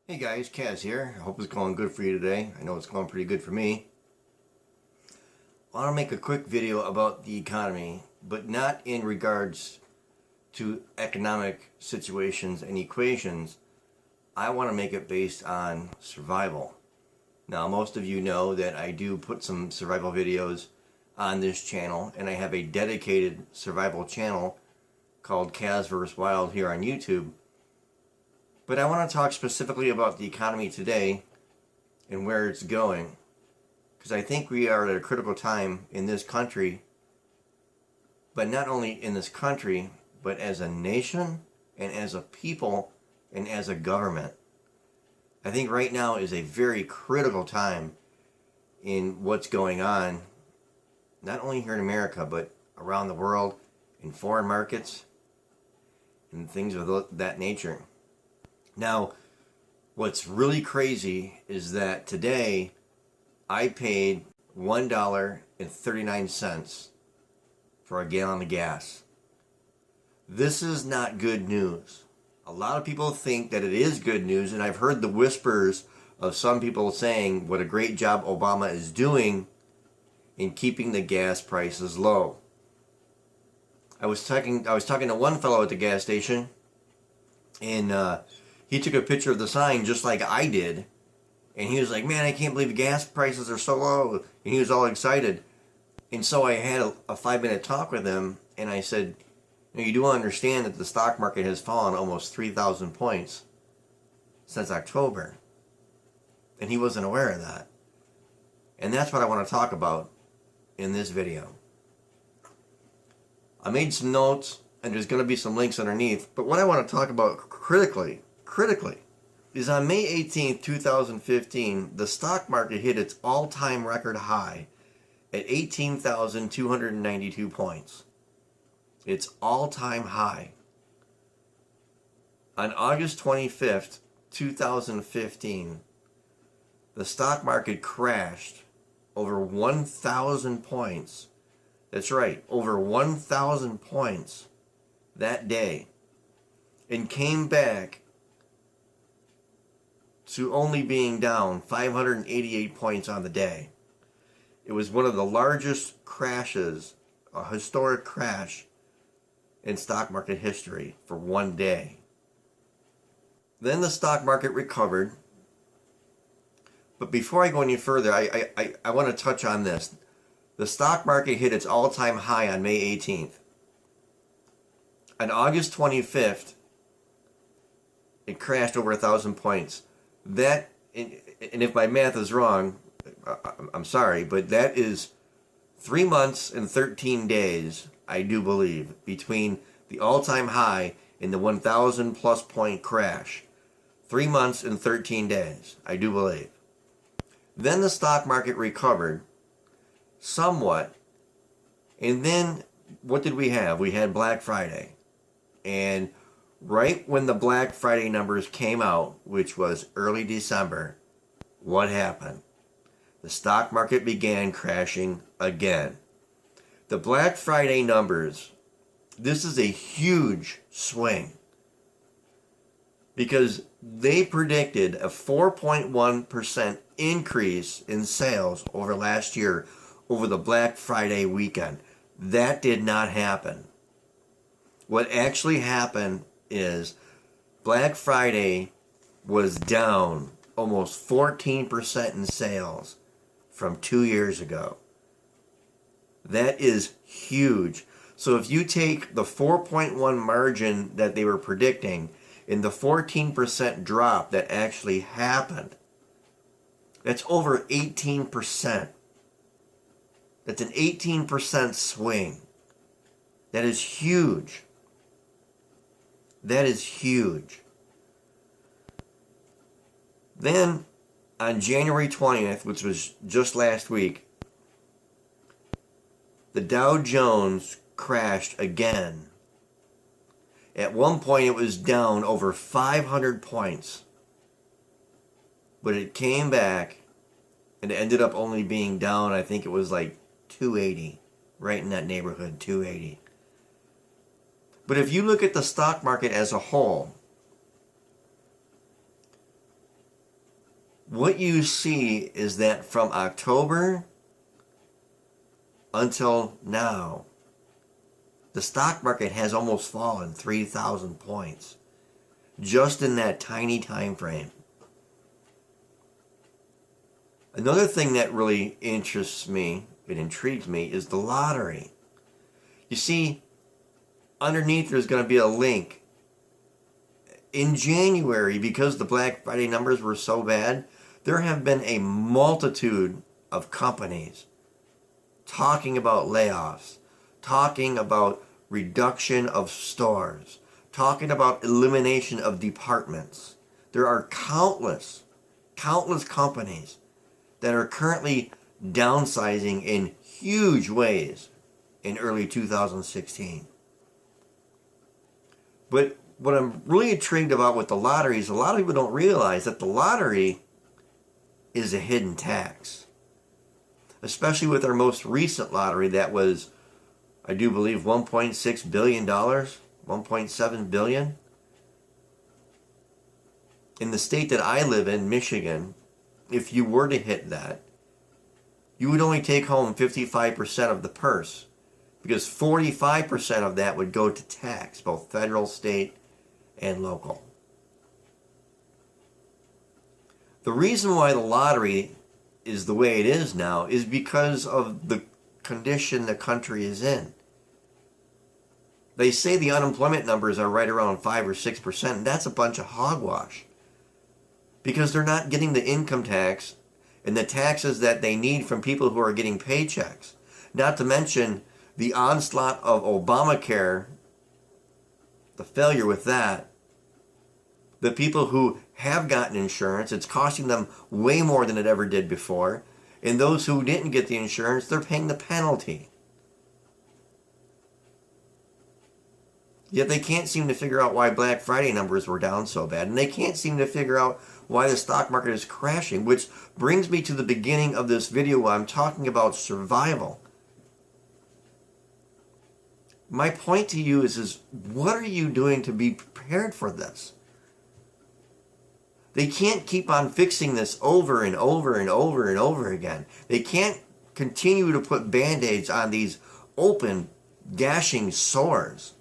Hey guys, Kaz here. I hope it's going good for you today. I know it's going pretty good for me. I want to make a quick video about the economy, but not in regards to economic situations and equations. I want to make it based on survival. Now, most of you know that I do put some survival videos on this channel, and I have a dedicated survival channel called Kaz vs. Wild here on YouTube. But I want to talk specifically about the economy today and where it's going, because I think we are at a critical time in this country, but not only in this country, but as a nation and as a people and as a government. I think right now is a very critical time in what's going on, not only here in America, but around the world, in foreign markets, and things of that nature. Now, what's really crazy is that today I paid $1.39 for a gallon of gas. This is not good news. A lot of people think that it is good news, and I've heard the whispers of some people saying what a great job Obama is doing in keeping the gas prices low. I was talking to one fellow at the gas station, and he took a picture of the sign just like I did, and he was like, "Man, I can't believe gas prices are so low," and he was all excited. And so I had a 5-minute talk with him, and I said, "You do understand that the stock market has fallen almost 3,000 points since October," and he wasn't aware of that. And that's what I want to talk about in this video. I made some notes, and there's going to be some links underneath, but what I want to talk about critically, is on May 18th, 2015, the stock market hit its all-time record high at 18,292 points. Its all-time high. On August 25th, 2015, the stock market crashed over 1,000 points. That's right, over 1,000 points that day, and came back to only being down 588 points on the day. It was one of the largest crashes, a historic crash in stock market history for one day. Then the stock market recovered. But before I go any further, I want to touch on this. The stock market hit its all-time high on May 18th. On August 25th, it crashed over 1,000 points. That, and if my math is wrong, I'm sorry, but that is 3 months and 13 days, I do believe, between the all-time high and the 1,000 plus point crash. 3 months and 13 days, I do believe. Then the stock market recovered somewhat, and then what did we have? We had Black Friday. And right when the Black Friday numbers came out, which was early December, what happened? The stock market began crashing again. The Black Friday numbers, this is a huge swing, because they predicted a 4.1% increase in sales over last year over the Black Friday weekend. That did not happen. What actually happened is Black Friday was down almost 14% in sales from 2 years ago. That is huge. So if you take the 4.1 margin that they were predicting and the 14% drop that actually happened, that's over 18%. That's an 18% swing. That is huge. That is huge. Then, on January 20th, which was just last week, the Dow Jones crashed again. At one point, it was down over 500 points. But it came back, and it ended up only being down, I think it was like 280. Right in that neighborhood, 280. But if you look at the stock market as a whole, what you see is that from October until now, the stock market has almost fallen 3,000 points just in that tiny time frame. Another thing that really interests me, it intrigues me, is the lottery. You see, underneath there's going to be a link. In January, because the Black Friday numbers were so bad, there have been a multitude of companies talking about layoffs, talking about reduction of stores, talking about elimination of departments. There are countless companies that are currently downsizing in huge ways in early 2016. But what I'm really intrigued about with the lottery is a lot of people don't realize that the lottery is a hidden tax. Especially with our most recent lottery that was, I do believe, $1.6 billion, $1.7 billion. In the state that I live in, Michigan, if you were to hit that, you would only take home 55% of the purse, because 45% of that would go to tax, both federal, state, and local. The reason why the lottery is the way it is now is because of the condition the country is in. They say the unemployment numbers are right around 5 or 6%, and that's a bunch of hogwash. Because they're not getting the income tax and the taxes that they need from people who are getting paychecks. Not to mention the onslaught of Obamacare, the failure with that. The people who have gotten insurance, it's costing them way more than it ever did before. And those who didn't get the insurance, they're paying the penalty. Yet they can't seem to figure out why Black Friday numbers were down so bad. And they can't seem to figure out why the stock market is crashing. Which brings me to the beginning of this video where I'm talking about survival. My point to you is what are you doing to be prepared for this? They can't keep on fixing this over and over and over and over again. They can't continue to put Band-Aids on these open, gashing sores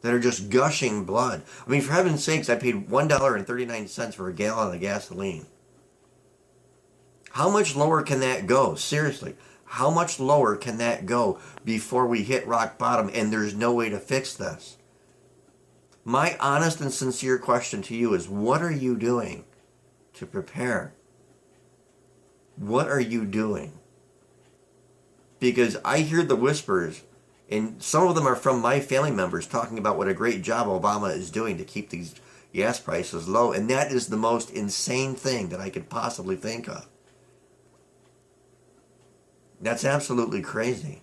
that are just gushing blood. I mean, for heaven's sakes, I paid $1.39 for a gallon of gasoline. How much lower can that go? Seriously, how much lower can that go before we hit rock bottom and there's no way to fix this? My honest and sincere question to you is, what are you doing to prepare? What are you doing? Because I hear the whispers, and some of them are from my family members talking about what a great job Obama is doing to keep these gas prices low. And that is the most insane thing that I could possibly think of. That's absolutely crazy.